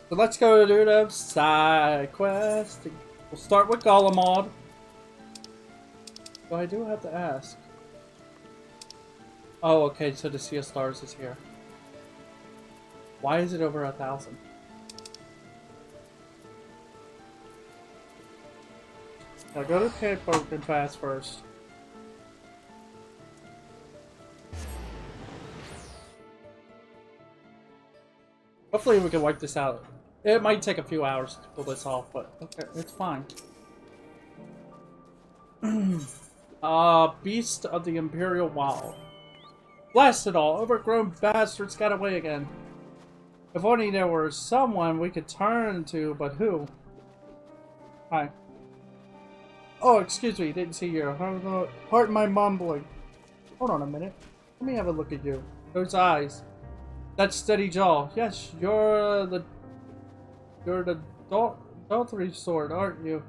So let's go do the side quest. We'll start with Golemod. So I do have to ask. Oh, okay, so the Sea of Stars is here. Why is it over 1,000? I'll go to Panic Broken Fast first. Hopefully we can wipe this out. It might take a few hours to pull this off, but okay, it's fine. Beast of the Imperial Wild. Blast it all! Overgrown bastards got away again. If only there were someone we could turn to, but who? Hi. Oh, excuse me, didn't see you. Pardon my mumbling. Hold on a minute. Let me have a look at you. Those eyes. That steady jaw. Yes, you're the adultery sword, aren't you?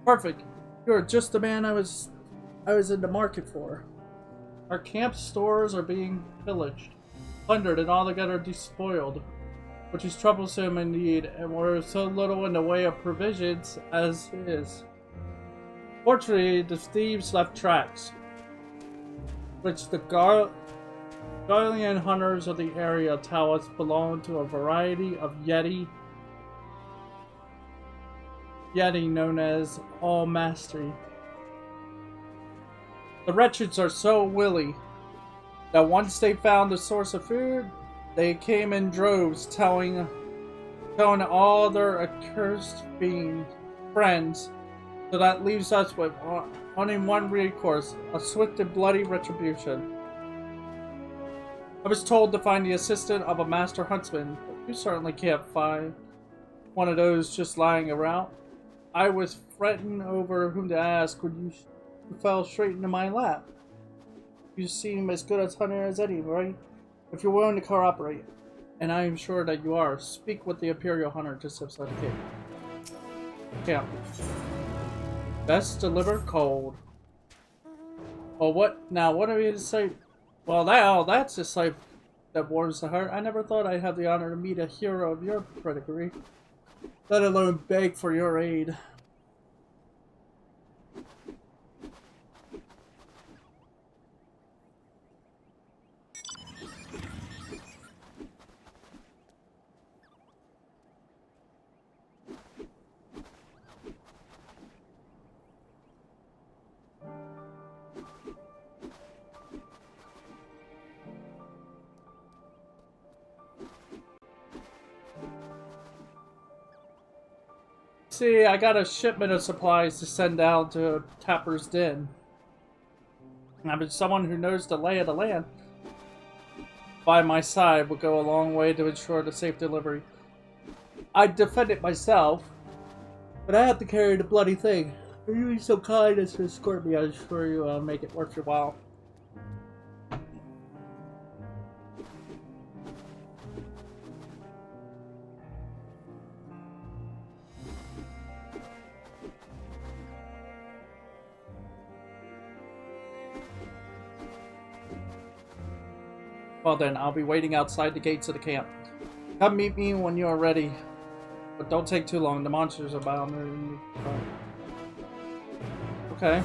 Perfect. You're just the man I was in the market for. Our camp stores are being pillaged, plundered, and altogether despoiled, which is troublesome indeed, and we're so little in the way of provisions as is. Fortunately, the thieves left tracks, which the Guardian hunters of the area tell us belong to a variety of Yeti known as All Mastery. The wretches are so wily that once they found the source of food, they came in droves, telling all their accursed fiend friends. So that leaves us with only one recourse: a swift and bloody retribution. I was told to find the assistant of a master huntsman, but you certainly can't find one of those just lying around. I was fretting over whom to ask when you fell straight into my lap. You seem as good a hunter as any, right? If you're willing to cooperate, and I am sure that you are, speak with the Imperial Hunter just outside the gate. Yeah. Best delivered cold. Well, what now? What are we to say? Well, that's a sight that warms the heart. I never thought I'd have the honor to meet a hero of your pedigree, let alone beg for your aid. See, I got a shipment of supplies to send down to Tapper's Den. Having someone who knows the lay of the land by my side would go a long way to ensure the safe delivery. I'd defend it myself, but I have to carry the bloody thing. If you'd be so kind as to escort me, I'm sure you'll make it worth your while. Well then, I'll be waiting outside the gates of the camp. Come meet me when you are ready. But don't take too long, the monsters are bound. Okay.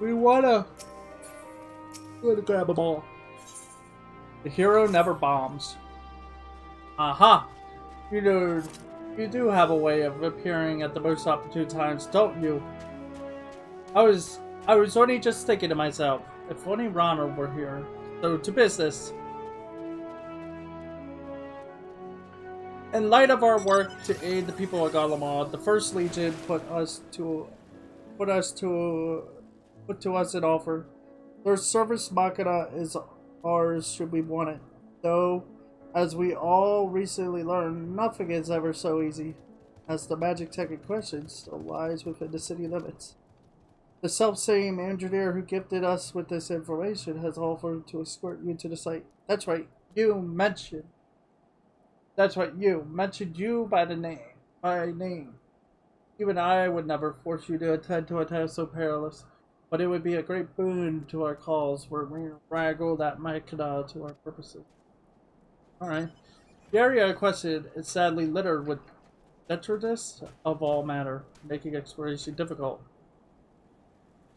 We wanna grab them all. The hero never bombs. Aha! You do have a way of appearing at the most opportune times, don't you? I was only just thinking to myself, if only Ron were here. So to business. In light of our work to aid the people of Golemod, the First Legion put to us an offer. Their service machina is ours should we want it. Though, as we all recently learned, nothing is ever so easy, as the magic tech in question still lies within the city limits. The self-same engineer who gifted us with this information has offered to escort you to the site. That's right, you mentioned you by name. Even I would never force you to attend to a task so perilous, but it would be a great boon to our cause were we wrangle that machina to our purposes. Alright. The area requested is sadly littered with detritus of all matter, making exploration difficult,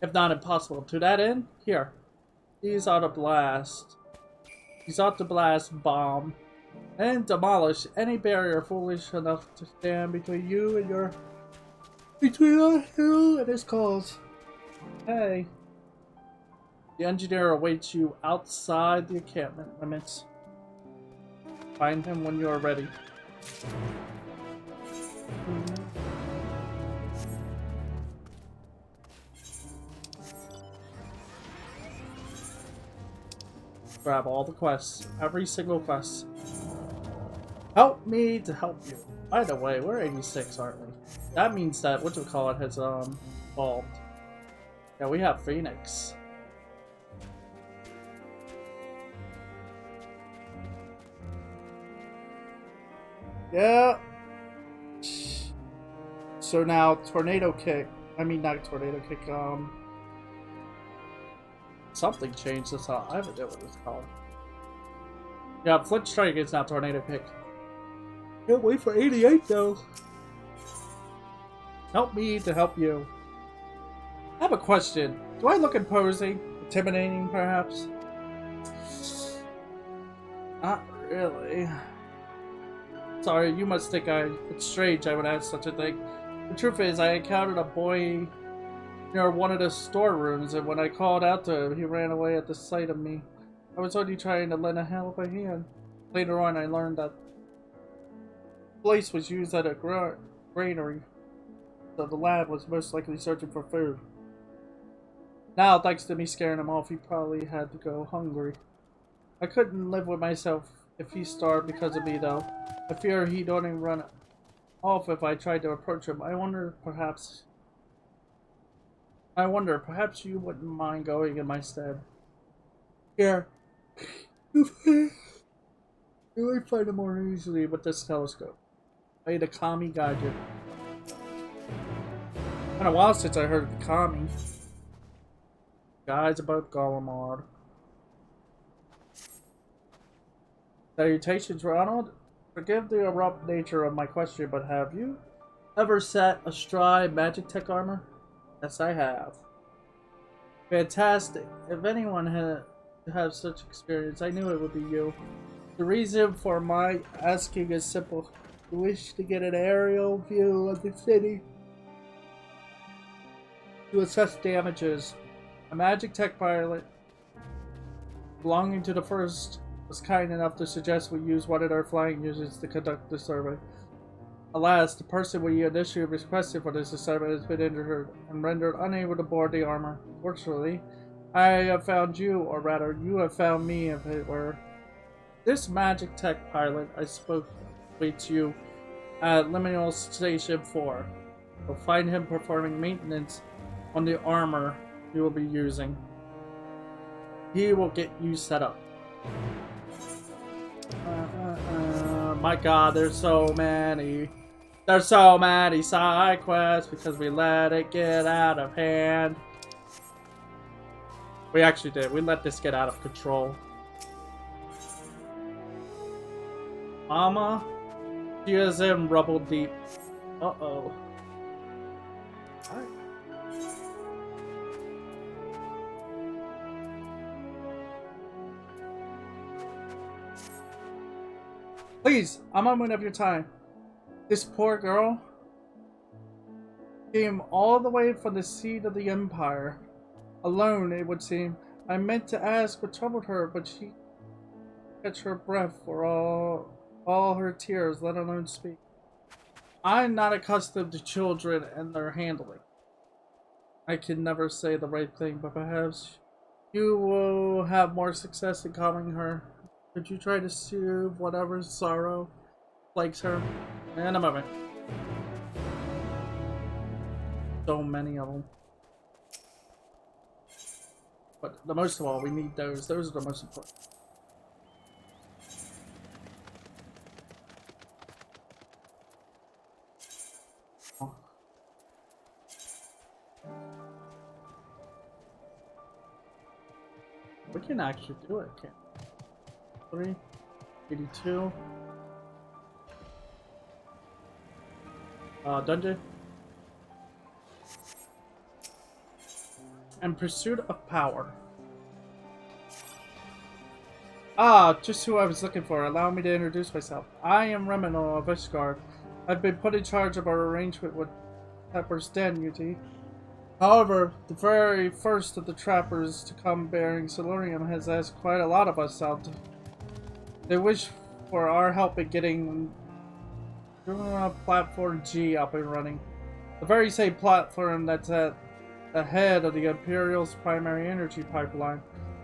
if not impossible. To that end, here, these ought to blast. These ought to blast bomb and demolish any barrier foolish enough to stand between you and your his cause. Hey. The engineer awaits you outside the encampment limits. Find him when you are ready. Grab all the quests. Every single quest. Help me to help you. By the way, we're 86, aren't we? That means that whatchamacallit has evolved. Yeah, we have Phoenix. Yeah. So now tornado kick. I mean not tornado kick, something changed this out. I haven't done what it's called. Yeah, Flint Strike is now tornado kick. Can't wait for 88 though. Help me to help you. I have a question. Do I look imposing? Intimidating, perhaps? Not really. Sorry, you must think it's strange I would ask such a thing. The truth is, I encountered a boy near one of the storerooms, and when I called out to him, he ran away at the sight of me. I was only trying to lend a helping hand. Later on, I learned that the place was used as a granary, so the lad was most likely searching for food. Now, thanks to me scaring him off, he probably had to go hungry. I couldn't live with myself if he starved because of me, though. I fear he'd only run off if I tried to approach him. I wonder, perhaps you wouldn't mind going in my stead. Here. You might find him more easily with this telescope. Play the Kami guide you. Been a while since I heard the Kami. Guides about Golemard. Salutations, Ronald. Forgive the abrupt nature of my question, but have you ever sat astride magic tech armor? Yes, I have. Fantastic. If anyone had to have such experience, I knew it would be you. The reason for my asking is simple. You wish to get an aerial view of the city to assess damages. A magic tech pilot belonging to the first was kind enough to suggest we use one of their flying units to conduct the survey. Alas, the person we initially requested for this assignment has been injured and rendered unable to board the armor. Fortunately, I have found you, or rather, you have found me, if it were. This magic tech pilot I spoke waits you at Liminal Station 4. You'll find him performing maintenance on the armor you will be using. He will get you set up. My god, there's so many. There's so many side quests because we let it get out of hand. We actually did. We let this get out of control. Mama, she is in rubble deep. Uh-oh. Alright. Please, a moment of your time. This poor girl came all the way from the seat of the Empire. Alone, it would seem. I meant to ask what troubled her, but she catch her breath for all her tears, let alone speak. I'm not accustomed to children and their handling. I can never say the right thing, but perhaps you will have more success in calming her. Could you try to soothe whatever sorrow plagues her? In a moment. So many of them. But the most of all, we need those. Those are the most important. We can actually do it, can't we? 3, 82. Dungeon. And Pursuit of Power. Ah, just who I was looking for. Allow me to introduce myself. I am Reminal of Ishgard. I've been put in charge of our arrangement with Pepper's Den, UT. However, the very first of the trappers to come bearing Solarium has asked quite a lot of us out. They wish for our help in getting Platform G up and running. The very same platform that's at the head of the Imperial's primary energy pipeline.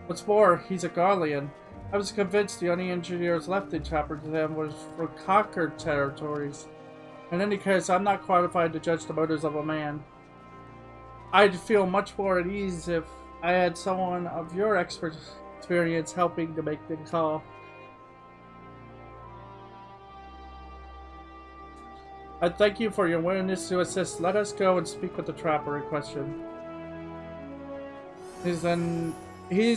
What's more, he's a Garlean. I was convinced the only engineers left in Chapter 10 was for conquered territories. In any case, I'm not qualified to judge the motives of a man. I'd feel much more at ease if I had someone of your experience helping to make the call. I thank you for your willingness to assist. Let us go and speak with the trapper in question. He's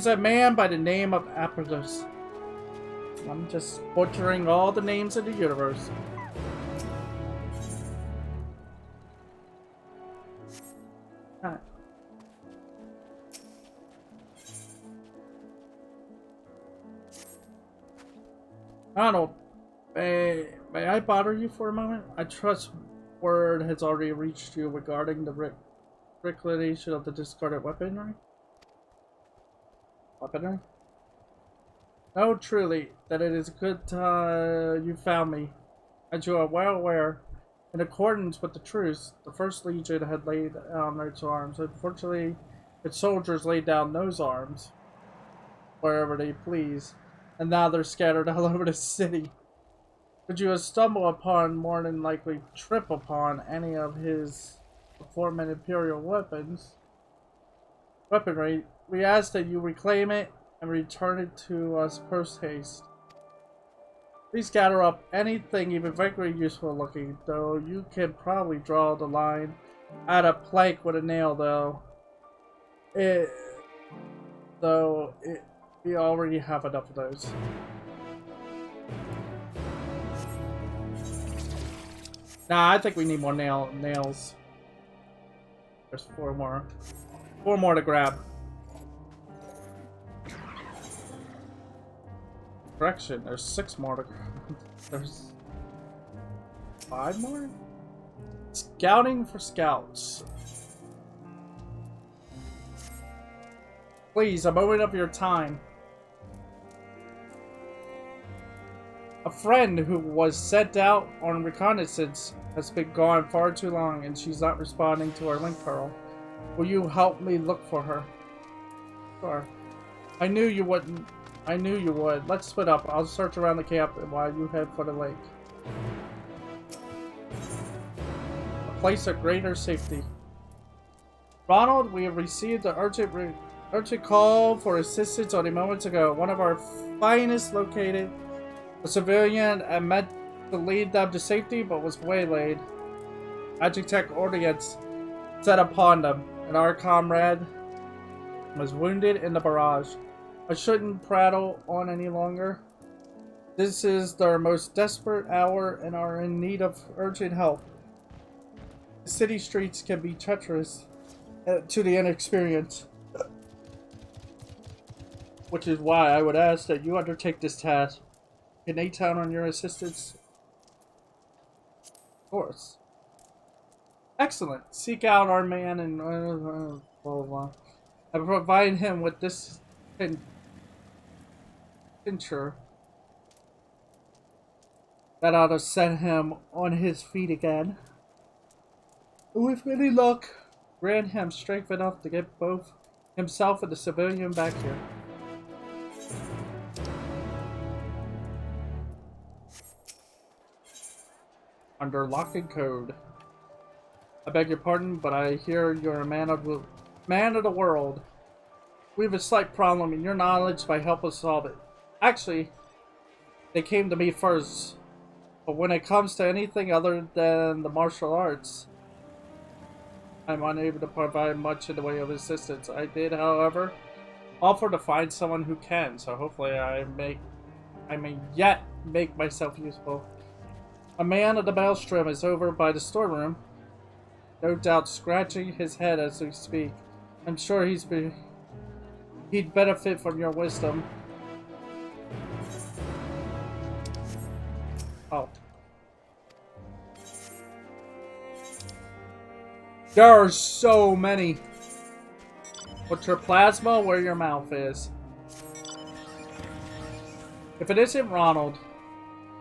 a man by the name of Apodus. I'm just butchering all the names in the universe. Alright. Ronald, may I bother you for a moment? I trust word has already reached you regarding the reclamation of the discarded weaponry? No, truly, that it is good you found me. As you are well aware, in accordance with the truce, the First Legion had laid down its arms. Unfortunately, its soldiers laid down those arms wherever they please, and now they're scattered all over the city. Could you stumble upon, more than likely trip upon, any of his aforementioned Imperial weaponry, we ask that you reclaim it and return it to us post haste. Please gather up anything even vaguely useful looking, though you can probably draw the line at a plank with a nail, we already have enough of those. Nah, I think we need more nails. There's four more. Four more to grab. Correction, there's 6 more to grab. There's 5 more? Scouting for scouts. Please, a moment of your time. A friend who was sent out on reconnaissance has been gone far too long and she's not responding to our link pearl. Will you help me look for her? Sure. I knew you wouldn't. I knew you would. Let's split up. I'll search around the camp while you head for the lake. A place of greater safety. Ronald, we have received an urgent call for assistance only moments ago. One of our finest located a civilian and meant to lead them to safety, but was waylaid. Agitech Ordnance set upon them, and our comrade was wounded in the barrage. I shouldn't prattle on any longer. This is their most desperate hour and are in need of urgent help. The city streets can be treacherous to the inexperienced, which is why I would ask that you undertake this task. Can they count on your assistance? Of course. Excellent. Seek out our man and blah, blah, blah. And provide him with this tincture that ought to set him on his feet again. With any luck, grant him strength enough to get both himself and the civilian back here. Under lock and code. I beg your pardon, but I hear you're a man of the world. We have a slight problem, and your knowledge might help us solve it. Actually, they came to me first. But when it comes to anything other than the martial arts, I'm unable to provide much in the way of assistance. I did, however, offer to find someone who can, so hopefully I make I may yet make myself useful. A man of the maelstrom is over by the storeroom, no doubt scratching his head as we speak. I'm sure he'd benefit from your wisdom. Oh. There are so many. Put your plasma where your mouth is. If it isn't Ronald,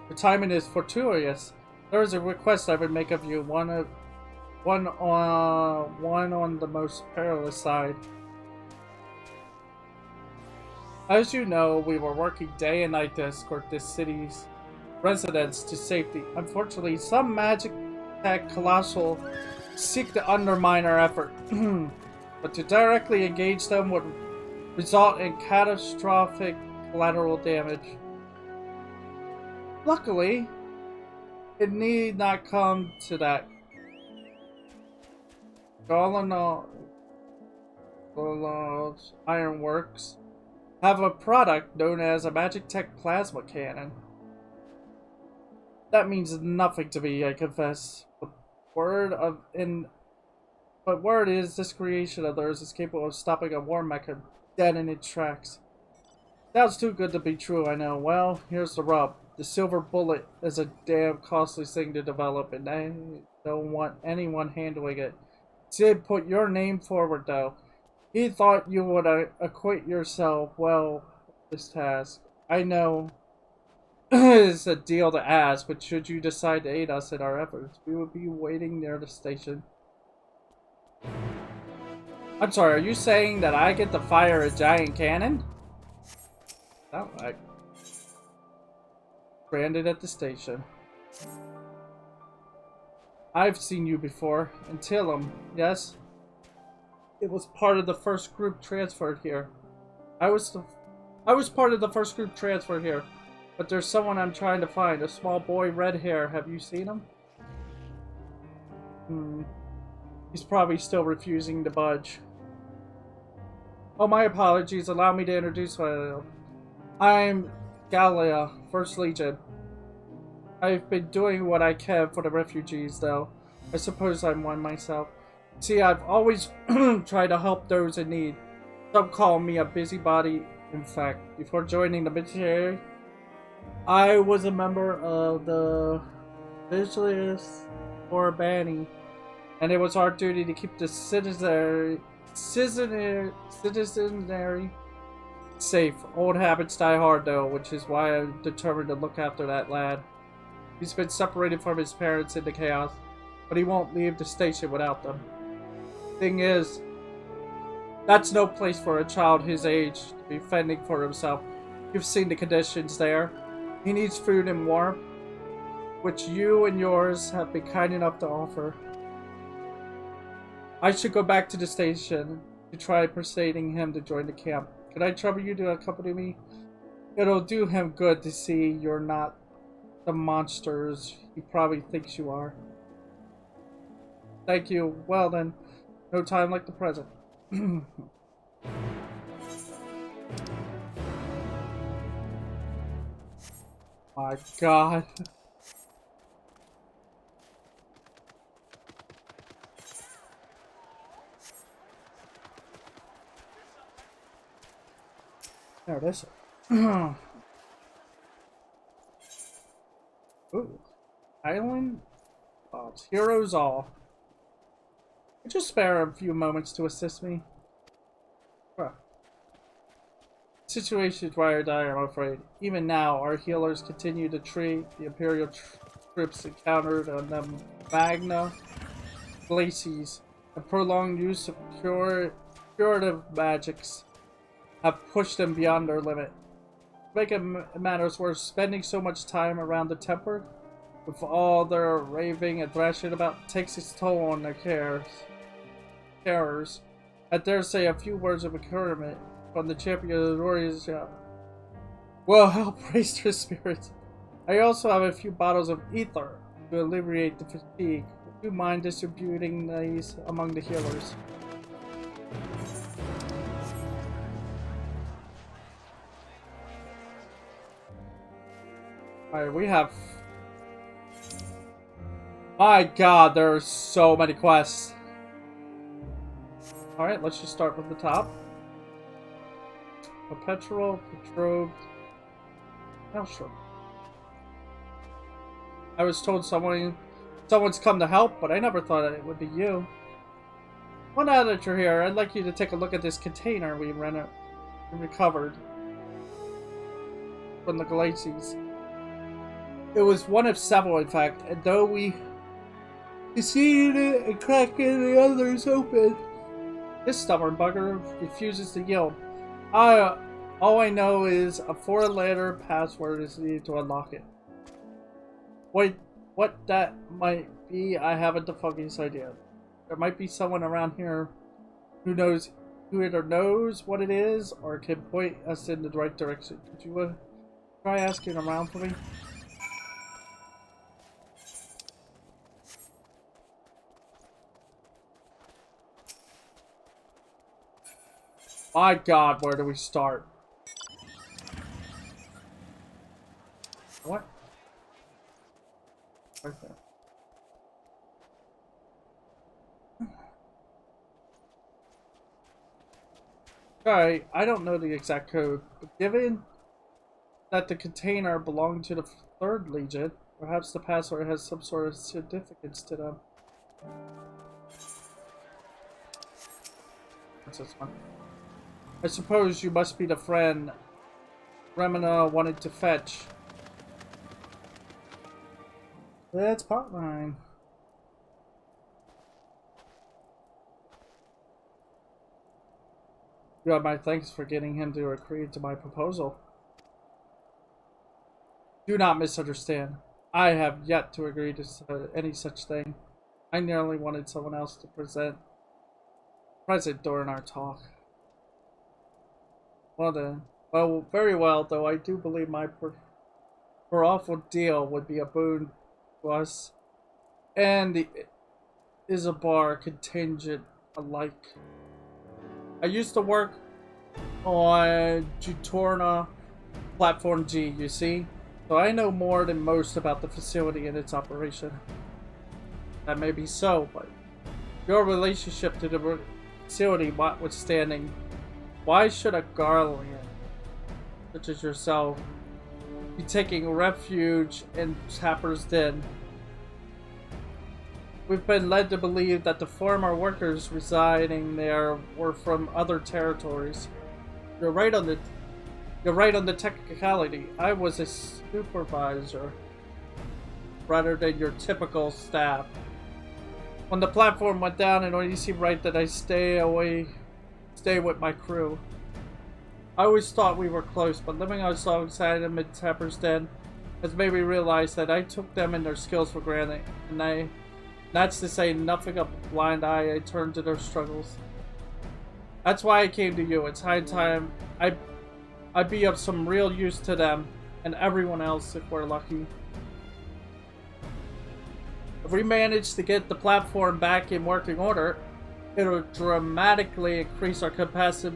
the timing is fortuitous. There is a request I would make of you. One on the most perilous side. As you know, we were working day and night to escort this city's residents to safety. Unfortunately, some magic tech colossal seek to undermine our effort. But to directly engage them would result in catastrophic collateral damage. Luckily, it need not come to that. Golan's Ironworks have a product known as a Magic Tech Plasma Cannon. That means nothing to me, I confess. Word is this creation of theirs is capable of stopping a war mecha dead in its tracks. Sounds too good to be true, I know. Well, here's the rub. The silver bullet is a damn costly thing to develop, and I don't want anyone handling it. Sid put your name forward, though. He thought you would acquit yourself well with this task. I know it's a deal to ask, but should you decide to aid us in our efforts, we will be waiting near the station. I'm sorry, are you saying that I get to fire a giant cannon? Not right. Branded at the station. I've seen you before. Antilum, yes? It was part of the first group transferred here. I was part of the first group transferred here. But there's someone I'm trying to find. A small boy, red hair. Have you seen him? He's probably still refusing to budge. Oh, my apologies. Allow me to introduce myself. I'm Gallia, First Legion. I've been doing what I can for the refugees, though. I suppose I'm one myself. See, I've always tried to help those in need. Some call me a busybody. In fact, before joining the military, I was a member of the Vigilance or Banny, and it was our duty to keep the citizenry safe. Old habits die hard, though, which is why I'm determined to look after that lad. He's been separated from his parents in the chaos, but he won't leave the station without them. Thing is, that's no place for a child his age to be fending for himself. You've seen the conditions there. He needs food and warmth, which you and yours have been kind enough to offer. I should go back to the station to try persuading him to join the camp. Could I trouble you to accompany me? It'll do him good to see you're not the monsters he probably thinks you are. Thank you. Well then, no time like the present. My God. There it is. Ooh. Island? Oh, it's heroes all. Could you spare a few moments to assist me? Huh. Situation is rather dire, I'm afraid. Even now, our healers continue to treat the Imperial troops encountered on the Magna Glacies. A prolonged use of curative magics have pushed them beyond their limit. To make it matters worse, spending so much time around the Temple, with all their raving and thrashing about, takes its toll on their carers. I dare say a few words of encouragement from the champion of the warriors will help raise their spirits. I also have a few bottles of ether to alleviate the fatigue. Would you mind distributing these among the healers? Alright, we have... My god, there are so many quests. Alright, let's just start from the top. Perpetual, betrothed... Oh, sure. I was told someone's come to help, but I never thought it would be you. Well, now that you're here, I'd like you to take a look at this container we recovered from the glaciers. It was one of several, in fact, and though we succeeded it and cracked the others open, this stubborn bugger refuses to yield. All I know is a 4-letter password is needed to unlock it. What that might be, I haven't the foggiest idea. There might be someone around here who either knows what it is or can point us in the right direction. Could you try asking around for me? My god, where do we start? What? Right there. Sorry, I don't know the exact code, but given that the container belonged to the 3rd Legion, perhaps the password has some sort of significance to them. What's this one? I suppose you must be the friend Remina wanted to fetch. That's Potline. You have my thanks for getting him to agree to my proposal. Do not misunderstand. I have yet to agree to any such thing. I nearly wanted someone else to present during our talk. Well then, well, very well, though I do believe my awful deal would be a boon to us and the Isabar contingent alike. I used to work on Jutorna Platform G, you see, so I know more than most about the facility and its operation. That may be so, but your relationship to the facility notwithstanding, why should a Garlean such as yourself be taking refuge in Tapper's Den? We've been led to believe that the former workers residing there were from other territories. You're right on the technicality. I was a supervisor rather than your typical staff. When the platform went down, it only seemed right that I stay with my crew. I always thought we were close, but living alongside them in Tapper's Den has made me realize that I took them and their skills for granted, and that's to say nothing of a blind eye. I turned to their struggles. That's why I came to you. It's high time I'd be of some real use to them and everyone else if we're lucky. If we manage to get the platform back in working order, it'll dramatically increase our capacity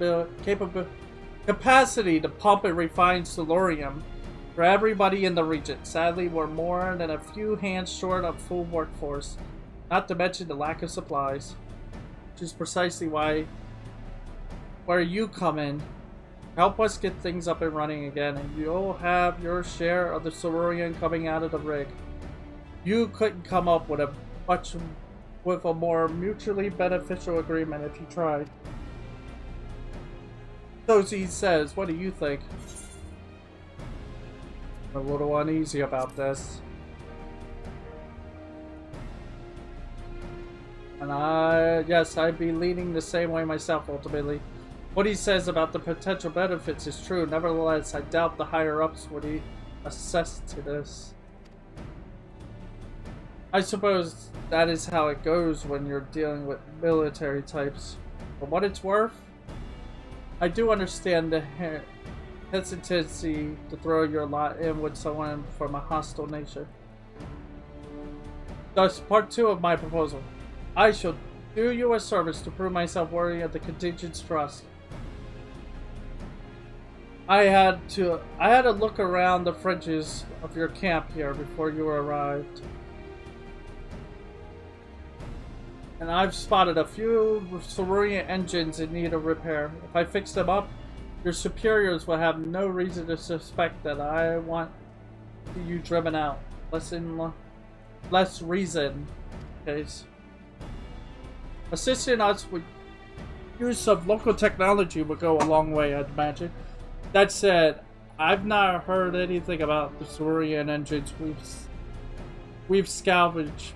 to pump and refine Solarium for everybody in the region. Sadly, we're more than a few hands short of full workforce, not to mention the lack of supplies, which is precisely where you come in. Help us get things up and running again, and you'll have your share of the Solarium coming out of the rig. You couldn't come up with a more mutually beneficial agreement if you tried. Sozi says, what do you think? I'm a little uneasy about this. And yes, I'd be leaning the same way myself ultimately. What he says about the potential benefits is true. Nevertheless, I doubt the higher-ups would assess to this. I suppose that is how it goes when you're dealing with military types. For what it's worth, I do understand the hesitancy to throw your lot in with someone from a hostile nation. Thus, part 2 of my proposal. I shall do you a service to prove myself worthy of the contingent's trust. I had to look around the fringes of your camp here before you arrived. And I've spotted a few Saurian engines in need of repair. If I fix them up, your superiors will have no reason to suspect that I want you driven out. Less reason, case. Assisting us with use of local technology would go a long way, I'd imagine. That said, I've not heard anything about the Saurian engines we've scavenged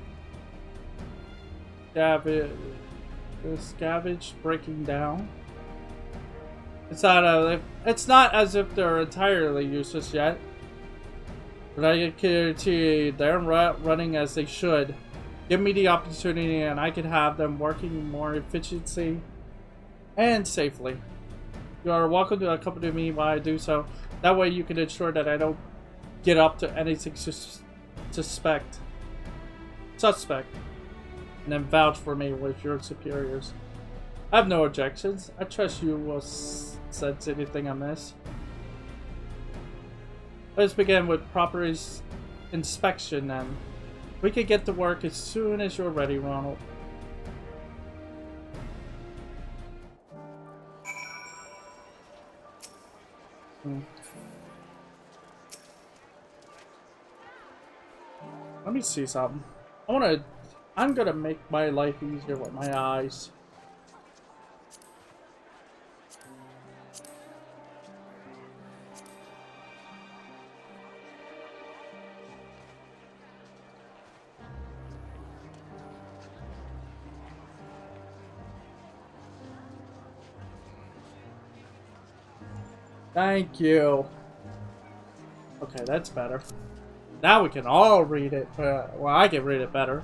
breaking down. It's not as if they're entirely useless yet, but I can guarantee they're running as they should. Give me the opportunity and I can have them working more efficiently and safely. You are welcome to accompany me while I do so. That way you can ensure that I don't get up to anything suspect. And then vouch for me with your superiors. I have no objections. I trust you will sense anything amiss. Let's begin with proper inspection then. We can get to work as soon as you're ready, Ronald. Let me see something. I'm gonna make my life easier with my eyes. Thank you. Okay, that's better. Now we can all read it. Well, I can read it better.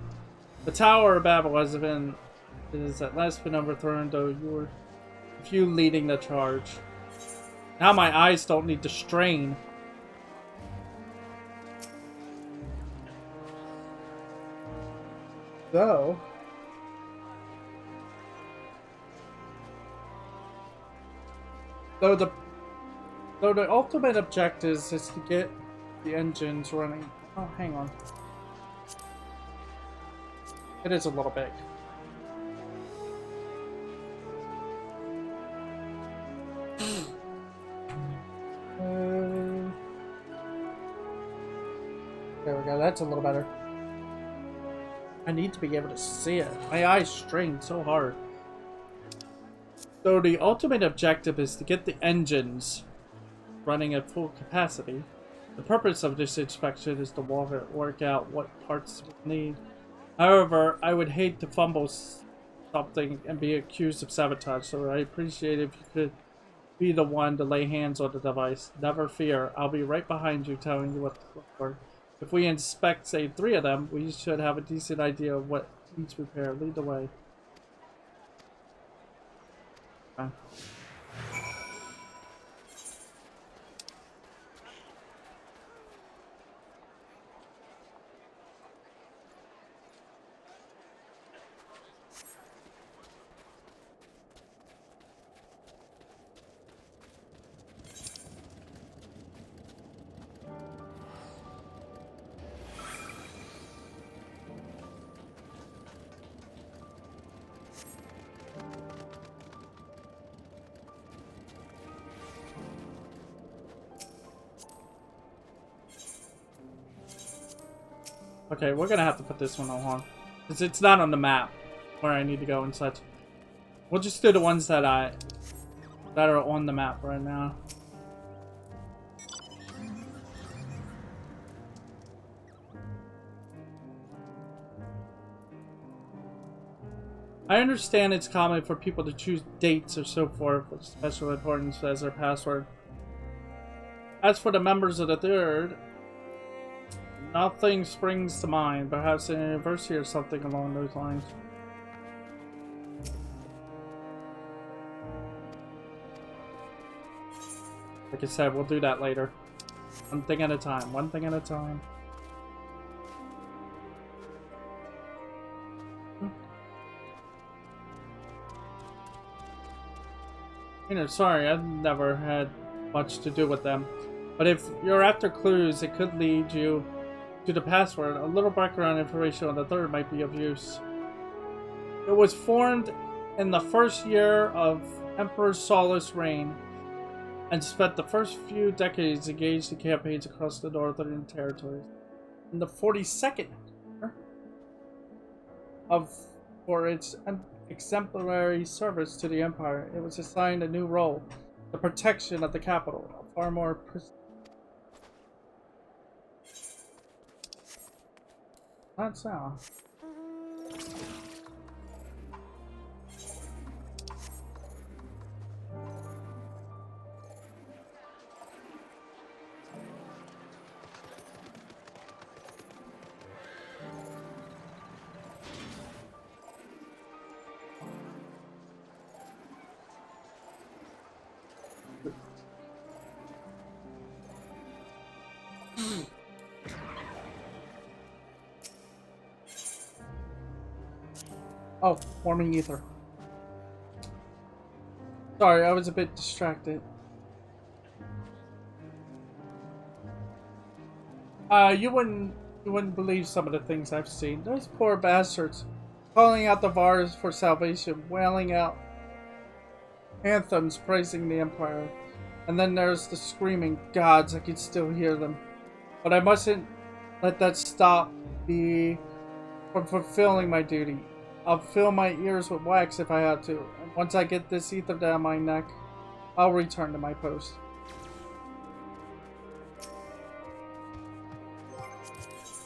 The Tower of Babel is at last been overthrown, though you were a few leading the charge. Now my eyes don't need to strain. Though the ultimate objective is to get the engines running. Oh, hang on. It is a little big. There we go. That's a little better. I need to be able to see it. My eyes strain so hard. So the ultimate objective is to get the engines running at full capacity. The purpose of this inspection is to work out what parts we need. However, I would hate to fumble something and be accused of sabotage, so I appreciate if you could be the one to lay hands on the device. Never fear, I'll be right behind you telling you what to look for. If we inspect, say, 3 of them, we should have a decent idea of what needs repair. Lead the way. Okay. Okay, we're gonna have to put this one on, because it's not on the map where I need to go and such. We'll just do the ones that are on the map right now. I understand it's common for people to choose dates or so forth with special importance as their password. As for the members of the Third, nothing springs to mind, perhaps an anniversary or something along those lines. Like I said, we'll do that later. One thing at a time, one thing at a time. You know, sorry, I've never had much to do with them. But if you're after clues, it could lead you to the password. A little background information on the third might be of use. It was formed in the first year of Emperor Solus' reign, and spent the first few decades engaged in campaigns across the northern territories. In the 42nd year for its exemplary service to the Empire, it was assigned a new role, the protection of the capital, a far more Not so. Oh, warming ether. Sorry, I was a bit distracted. You wouldn't believe some of the things I've seen. Those poor bastards calling out the Vars for salvation, wailing out anthems praising the Empire. And then there's the screaming gods. I can still hear them. But I mustn't let that stop me from fulfilling my duty. I'll fill my ears with wax if I have to. And once I get this ether down my neck, I'll return to my post.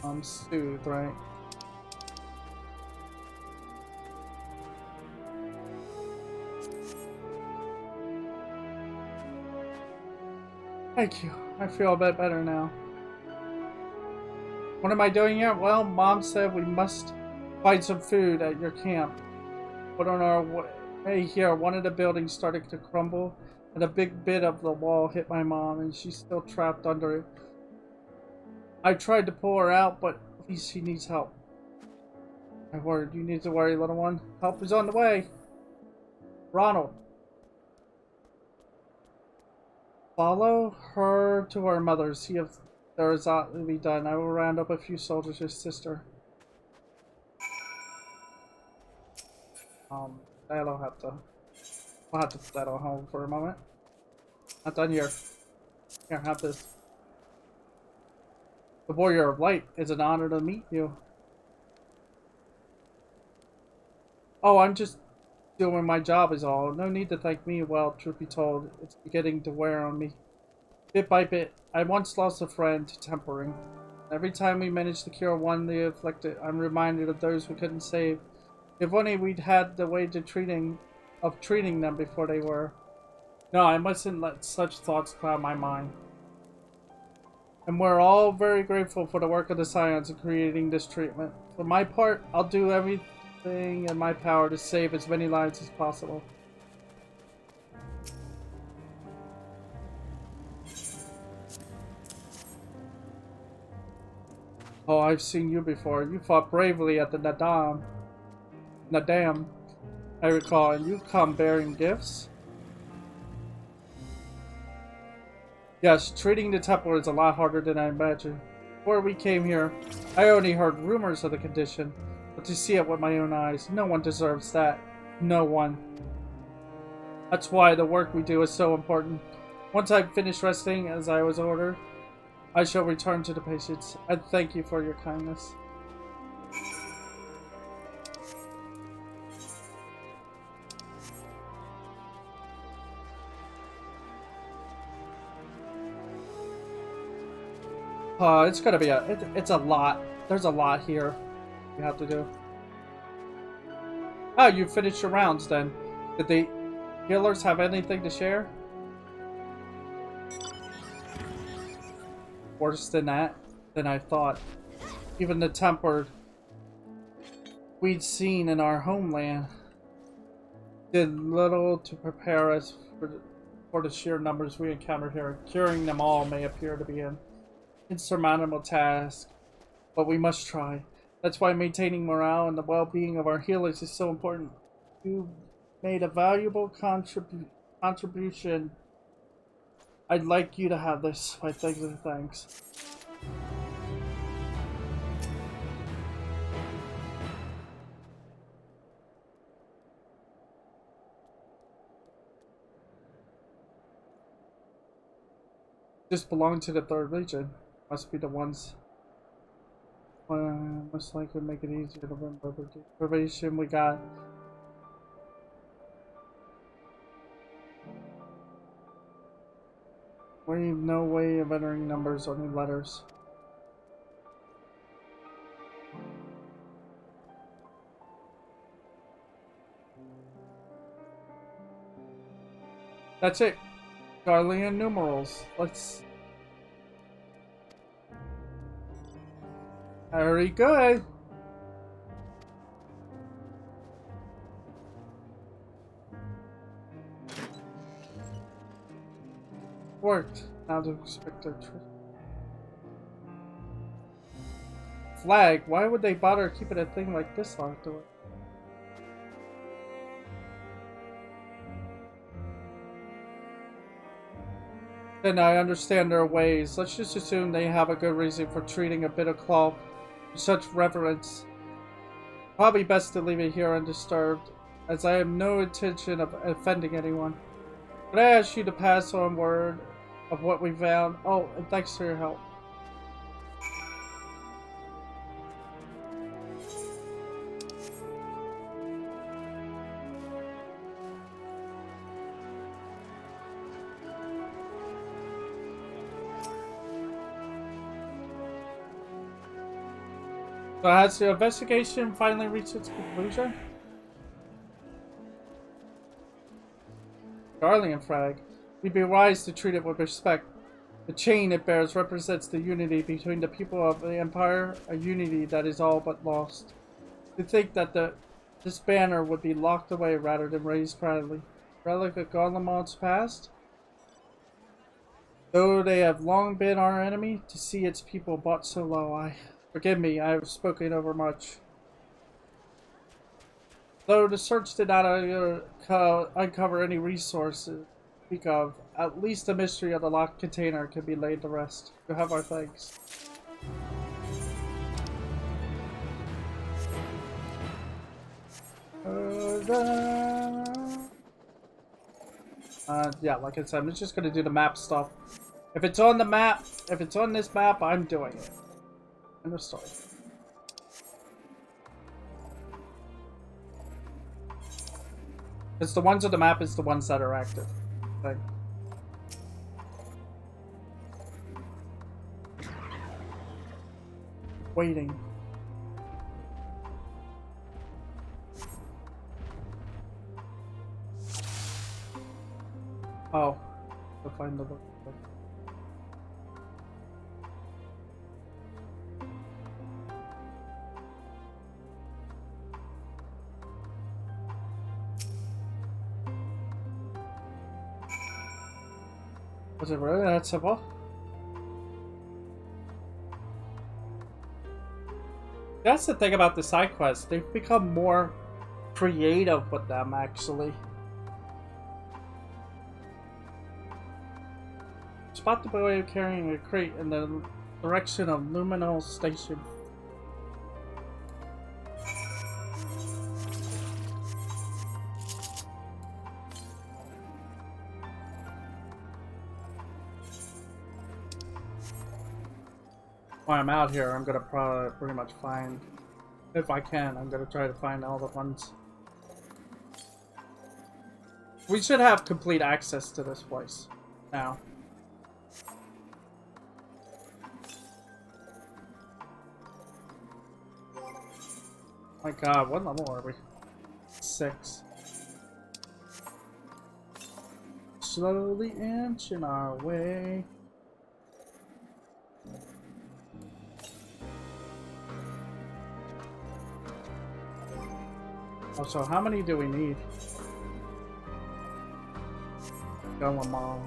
I'm soothed, right? Thank you. I feel a bit better now. What am I doing here? Well, Mom said we must find some food at your camp. But on our way here, one of the buildings started to crumble, and a big bit of the wall hit my mom, and she's still trapped under it. I tried to pull her out, but at least she needs help. My word, you need to worry, little one. Help is on the way. Ronald. Follow her to her mother. See if there is aught to be done. I will round up a few soldiers, your sister. I'll have to put that on hold for a moment. Not done here. Here, have this. The Warrior of Light, it's an honor to meet you. Oh, I'm just doing my job is all. No need to thank me. Well, truth be told, it's beginning to wear on me. Bit by bit, I once lost a friend to tempering. Every time we managed to cure one the afflicted, I'm reminded of those we couldn't save. If only we'd had the way to treating them before they were. No, I mustn't let such thoughts cloud my mind. And we're all very grateful for the work of the Scions in creating this treatment. For my part, I'll do everything in my power to save as many lives as possible. Oh, I've seen you before. You fought bravely at the Nadam, I recall, and you come bearing gifts? Yes, treating the Templar is a lot harder than I imagined. Before we came here, I only heard rumors of the condition, but to see it with my own eyes, no one deserves that. No one. That's why the work we do is so important. Once I've finished resting, as I was ordered, I shall return to the patients. I thank you for your kindness. It's gonna be it's a lot. There's a lot here you have to do. Oh, you finished your rounds then. Did the healers have anything to share? Worse than that, than I thought. Even the tempered we'd seen in our homeland did little to prepare us for the sheer numbers we encountered here. Curing them all may appear to be an insurmountable task, but we must try. That's why maintaining morale and the well-being of our healers is so important. You made a valuable contribution I'd like you to have this. My thanks. Just belong to the third region. Must be the ones. Most likely make it easier to remember the information we got. We have no way of entering numbers, only letters. That's it. Garlean numerals. Let's... Very good. Worked. Now to expect our trip. Flag? Why would they bother keeping a thing like this locked away? Then I understand their ways. Let's just assume they have a good reason for treating a bit of cloth with such reverence. Probably best to leave it here undisturbed, as I have no intention of offending anyone. Could I ask you to pass on word of what we found? Oh, and thanks for your help. So has the investigation finally reached its conclusion? Garlean flag. We'd be wise to treat it with respect. The chain it bears represents the unity between the people of the Empire, a unity that is all but lost. To think that this banner would be locked away rather than raised proudly. Relic of Garlemald's past? Though they have long been our enemy, to see its people brought so low, forgive me, I have spoken overmuch. Though the search did not uncover any resources to speak of, at least the mystery of the locked container can be laid to rest. You have our thanks. Yeah, like I said, I'm just gonna do the map stuff. If it's on the map, if it's on this map, I'm doing it. End of story. It's the ones on the map is the ones that are active. Okay. Waiting. Oh, to find the book. Was it really that simple? That's the thing about the side quests. They've become more creative with them, actually. Spot the boy carrying a crate in the direction of Luminal Station. While I'm out here, I'm gonna probably pretty much find, if I can, I'm gonna try to find all the ones. We should have complete access to this place now. My god, what level are we? 6. Slowly inching our way. Oh, so how many do we need? Go along.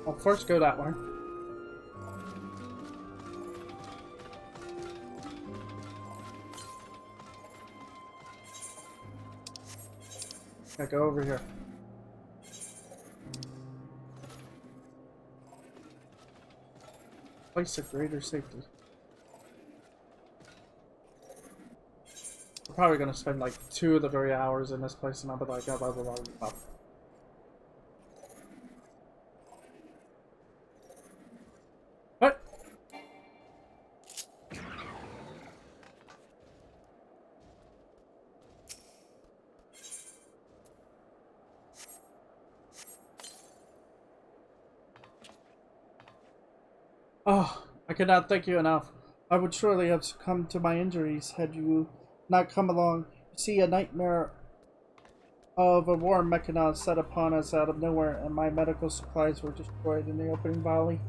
I'll first go that way. Yeah, go over here. Place of greater safety. We're probably gonna spend like 2 of the 3 hours in this place, and I'll be like, oh, blah, blah, blah, blah. What? Oh, I cannot thank you enough. I would surely have succumbed to my injuries had you not come along. You see, a nightmare of a war mechanized set upon us out of nowhere, and my medical supplies were destroyed in the opening volley.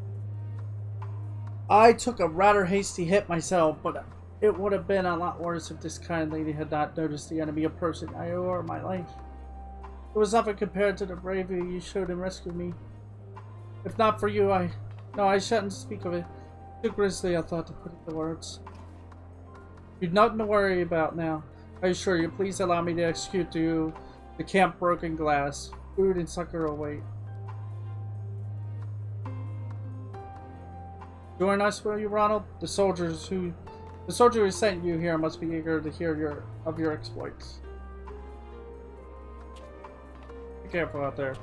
I took a rather hasty hit myself, but it would have been a lot worse if this kind lady had not noticed the enemy approaching. I owe her my life. It was nothing compared to the bravery you showed in rescuing me. If not for you, No, I shouldn't speak of it. Too grisly, I thought, to put into words. You've nothing to worry about now. I assure you, please allow me to execute you the Camp Broken Glass. Food and succor await. Join us, will you, Ronald? The soldier who sent you here must be eager to hear of your exploits. Be careful out there.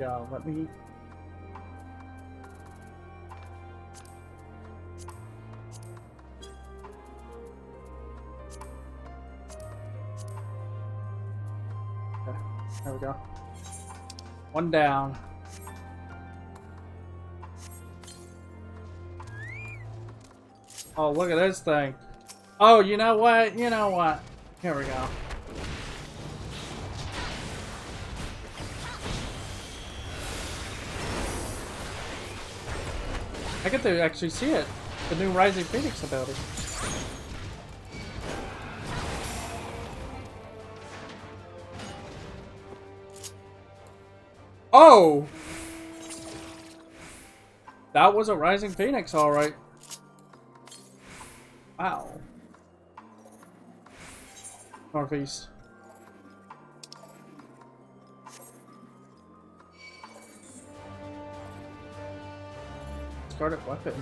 Yeah, let me... Okay, there we go. One down. Oh, look at this thing. Oh, you know what? You know what? Here we go. I get to actually see it. The new Rising Phoenix ability. Oh! That was a Rising Phoenix, alright. Wow. Northeast. Discarded weapon.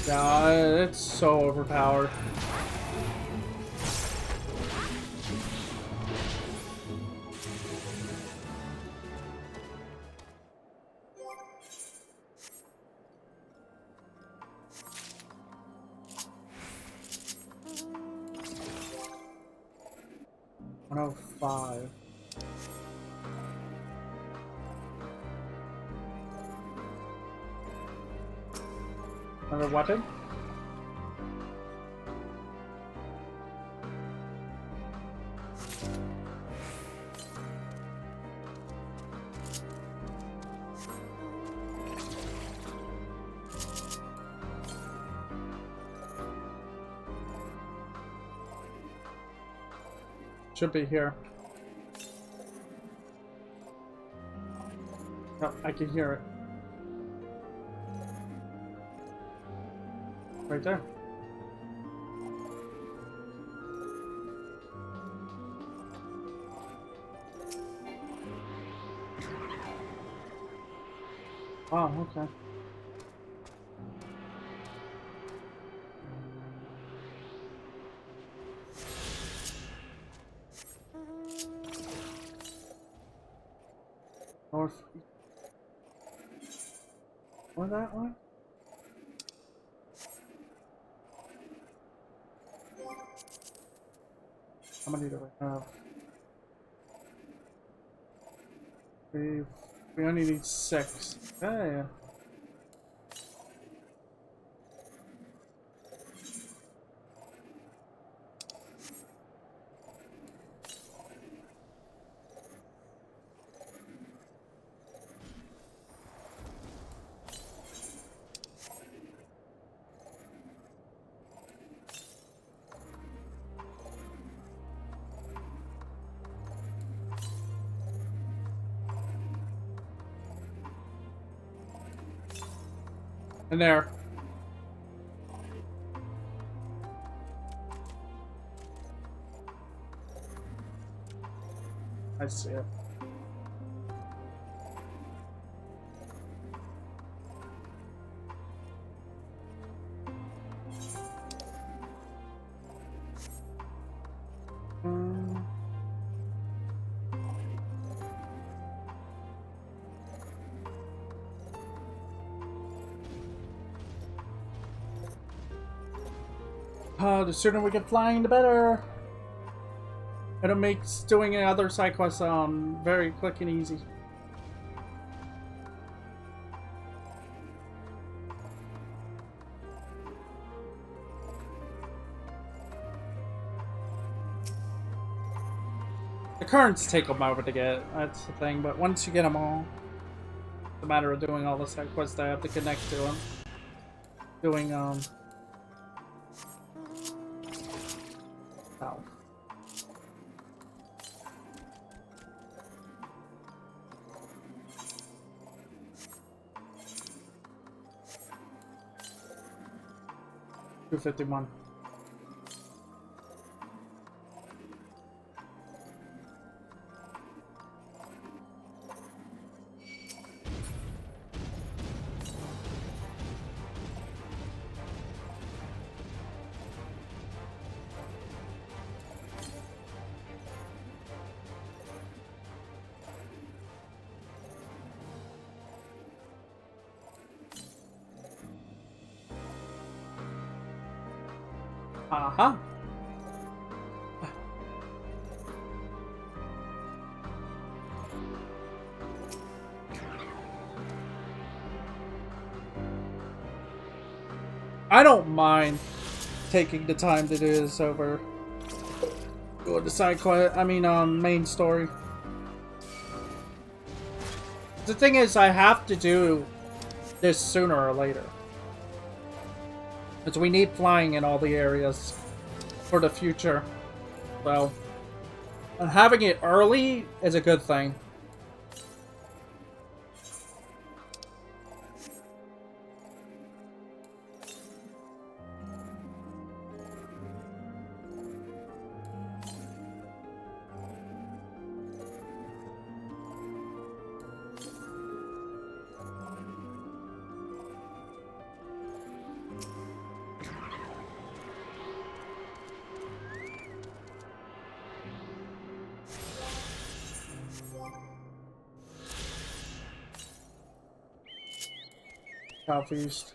God, it's so overpowered. $105. Another weapon? Should be here. Oh, I can hear it. Right there. Oh, okay. North. Or that one? How many do we have? We only need 6. Yeah. In there. I see it. The sooner we get flying, the better. It'll make doing other side quests very quick and easy. The currents take them over to get. That's the thing. But once you get them all, it's a matter of doing all the side quests I have to connect to them. Doing Oh. 251. Uh-huh. I don't mind taking the time to do this over doing the side quest. I mean, main story. The thing is, I have to do this sooner or later. Because we need flying in all the areas for the future. So, having it early is a good thing. Southeast.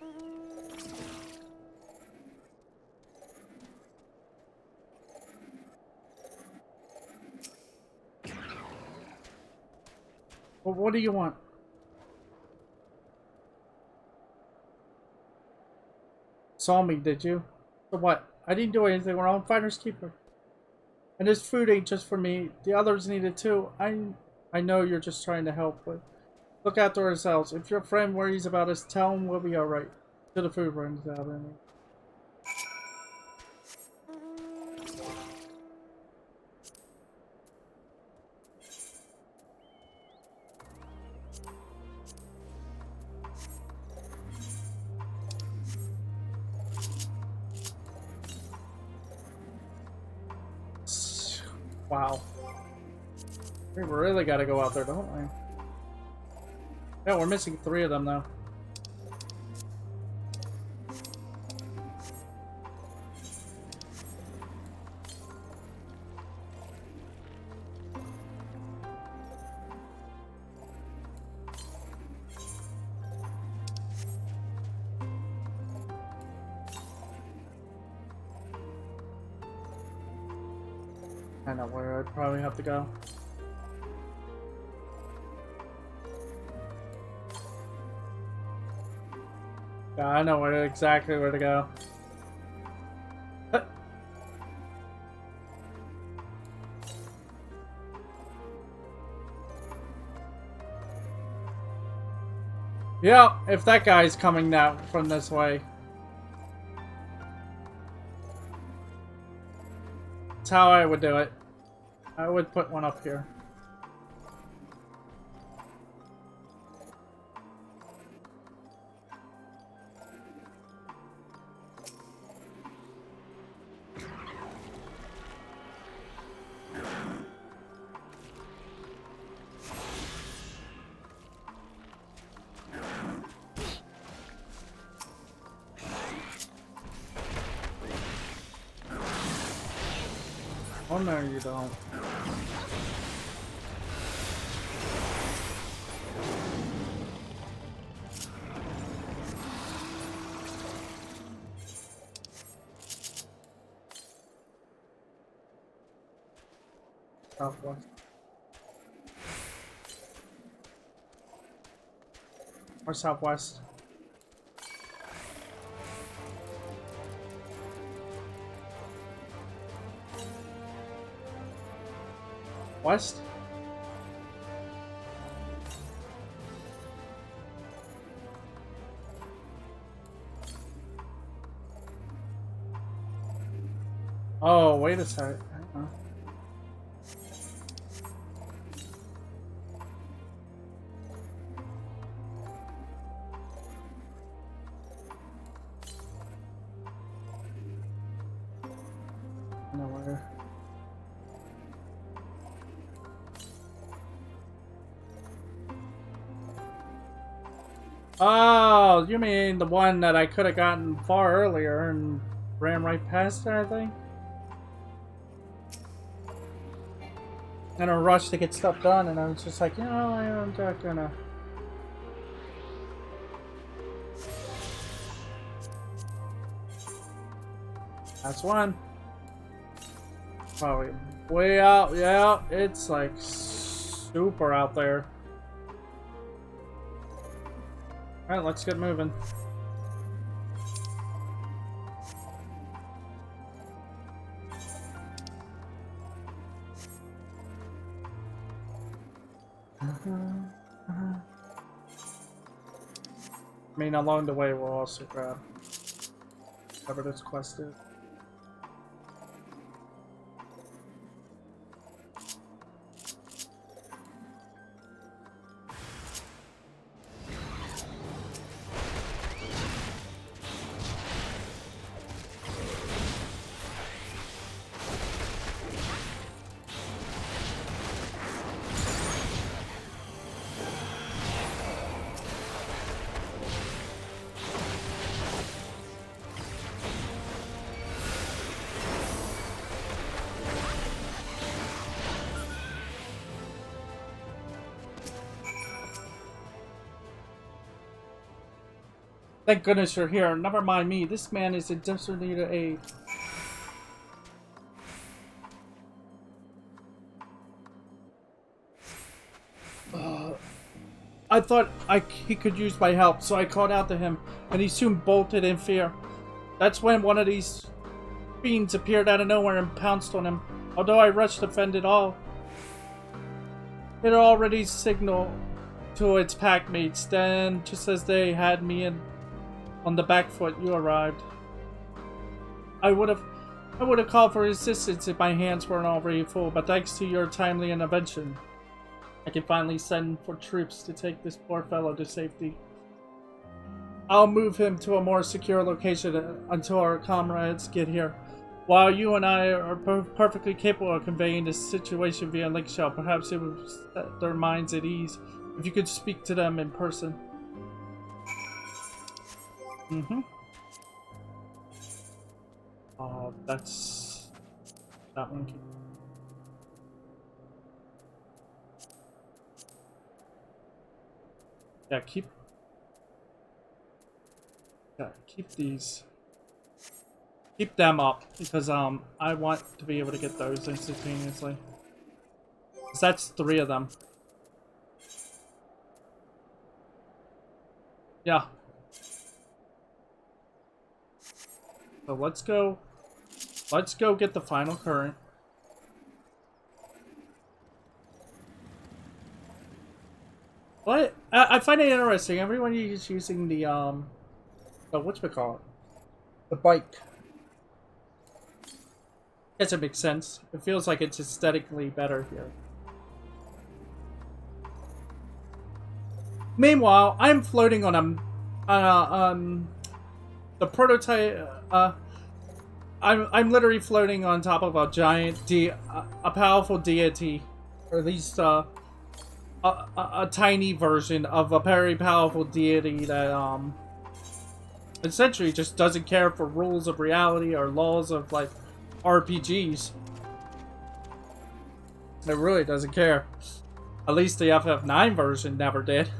Well, what do you want? Saw me, did you? For what? I didn't do anything wrong. Finders keeper. And this food ain't just for me. The others need it too. I know you're just trying to help, but look after ourselves. If your friend worries about us, tell him we'll be alright. Till the food runs out, anyway. Wow. We really gotta go out there, don't we? Yeah, we're missing 3 of them though. I know where I'd probably have to go. Yeah, I know exactly where to go. Yeah, if that guy's coming out from this way. That's how I would do it. I would put one up here. Oh no, you don't. Southwest. Or southwest. West? Oh, wait a sec. Nowhere. Oh, you mean the one that I could have gotten far earlier and ran right past it, I think? In a rush to get stuff done, and I was just like, you know, I'm not gonna. That's one. Probably way out. Yeah, it's like super out there. Alright, let's get moving. I mean, along the way, we'll also grab whatever this quest is. Thank goodness you're here. Never mind me. This man is in desperate need of aid. I thought he could use my help, so I called out to him, and he soon bolted in fear. That's when one of these fiends appeared out of nowhere and pounced on him. Although I rushed to fend it all, it had already signaled to its pack mates. Then, just as they had me in on the back foot, you arrived. I would have called for assistance if my hands weren't already full, but thanks to your timely intervention, I can finally send for troops to take this poor fellow to safety. I'll move him to a more secure location until our comrades get here. While you and I are perfectly capable of conveying this situation via link shell, perhaps it would set their minds at ease if you could speak to them in person. That's that one. Yeah, keep these. Keep them up because I want to be able to get those instantaneously. 'Cause that's 3 of them. Yeah. So let's go get the final current. What? I find it interesting. Everyone is using the whatchamacallit? The bike. Guess it makes sense. It feels like it's aesthetically better here. Meanwhile, I'm floating on the prototype. I'm literally floating on top of a giant a powerful deity, or at least a tiny version of a very powerful deity that essentially just doesn't care for rules of reality or laws of like RPGs. It really doesn't care. At least the FF9 version never did.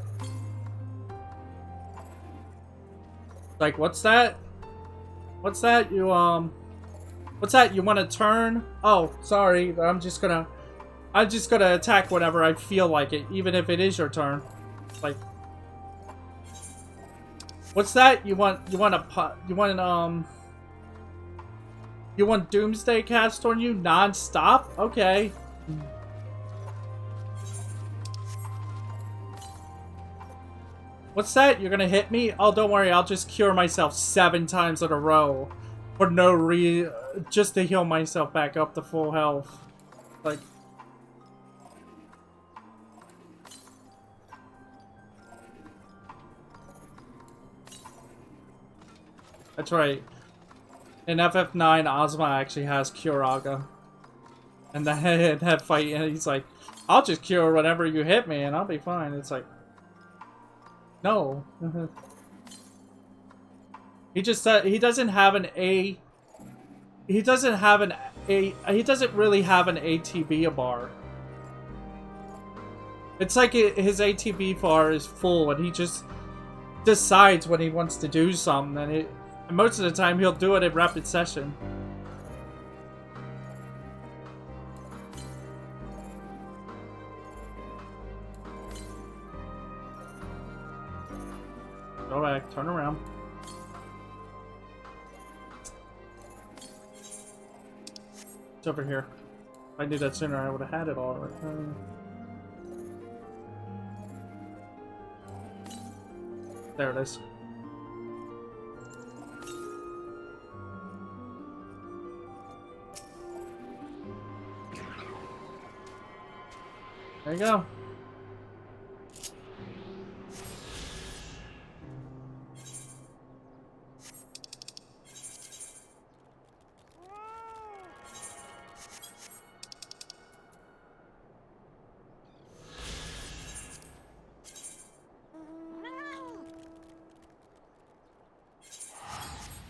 Like, what's that? What's that? What's that? You want to turn? Oh, sorry. I'm just gonna attack whenever I feel like it, even if it is your turn. Like, what's that? You want Doomsday cast on you non-stop? Okay. What's that? You're gonna hit me? Oh, don't worry. I'll just cure myself 7 times in a row for no reason, just to heal myself back up to full health. Like, that's right. In FF9, Ozma actually has Curaga. And then that fight, and he's like, I'll just cure whenever you hit me and I'll be fine. It's like, no. He just said he doesn't have an A. He doesn't have an A. He doesn't really have an ATB bar. It's like his ATB bar is full and he just decides when he wants to do something, and most of the time he'll do it in rapid session. Go back, turn around. It's over here. If I knew that sooner, I would have had it all right. There it is. There you go.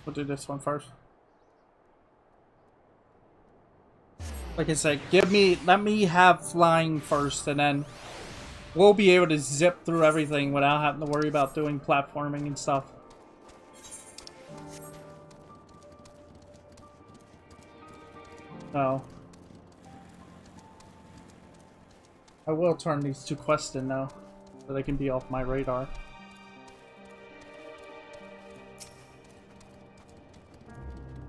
We'll do this one first. Like I said, let me have flying first, and then we'll be able to zip through everything without having to worry about doing platforming and stuff. So I will turn these 2 quests in now, so they can be off my radar.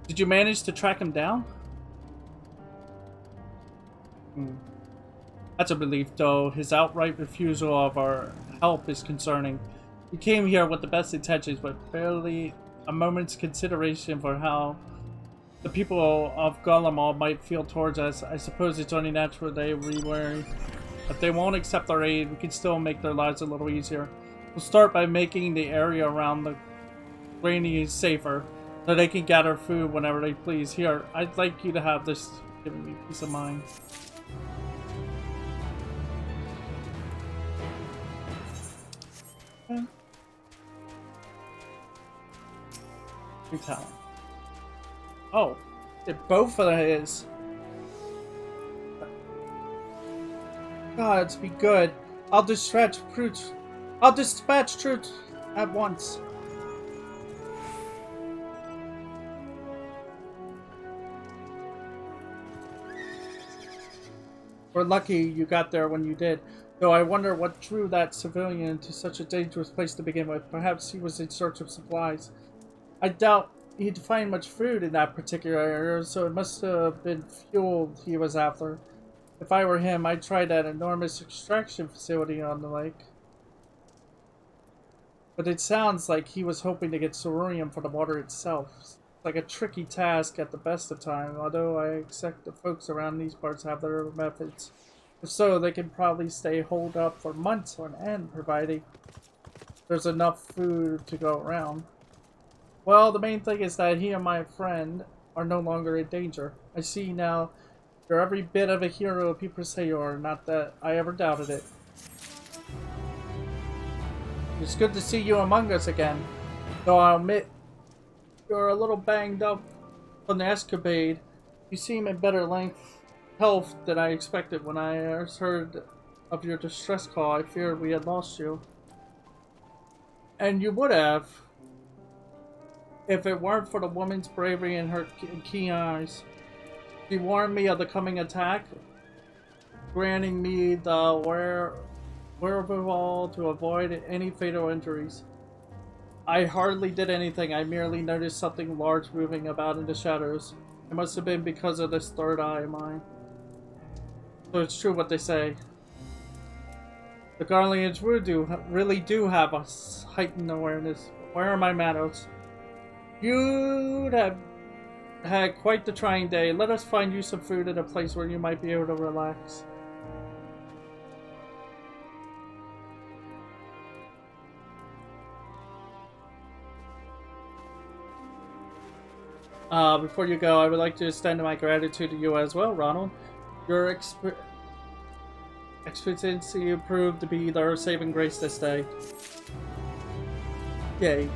Did you manage to track him down? That's a relief, though. His outright refusal of our help is concerning. He came here with the best intentions, but barely a moment's consideration for how the people of Gullamal might feel towards us. I suppose it's only natural they be wary. If they won't accept our aid, we can still make their lives a little easier. We'll start by making the area around the granny safer, so they can gather food whenever they please. Here, I'd like you to have this, giving me peace of mind. Okay. Free talent. Oh, both of his. Gods be good. I'll dispatch troops. I'll dispatch troops at once. We're lucky you got there when you did, though I wonder what drew that civilian to such a dangerous place to begin with. Perhaps he was in search of supplies. I doubt he'd find much food in that particular area, so it must have been fuel he was after. If I were him, I'd try that enormous extraction facility on the lake. But it sounds like he was hoping to get cerurium for the water itself. It's like a tricky task at the best of times, although I accept the folks around these parts have their methods. If so, they can probably stay holed up for months on end, providing there's enough food to go around. Well, the main thing is that he and my friend are no longer in danger. I see now you're every bit of a hero people say you are, not that I ever doubted it. It's good to see you among us again, though I'll admit you're a little banged up from the escapade. You seem in better length health than I expected. When I heard of your distress call, I feared we had lost you. And you would have, if it weren't for the woman's bravery and her keen eyes. She warned me of the coming attack, granting me the wherewithal to avoid any fatal injuries. I hardly did anything. I merely noticed something large moving about in the shadows. It must have been because of this third eye of mine. So it's true what they say. The Guardians really do have a heightened awareness. Where are my Manos? You'd have had quite the trying day. Let us find you some food at a place where you might be able to relax. Before you go, I would like to extend my gratitude to you as well, Ronald. Your expertise proved to be their saving grace this day. Yay.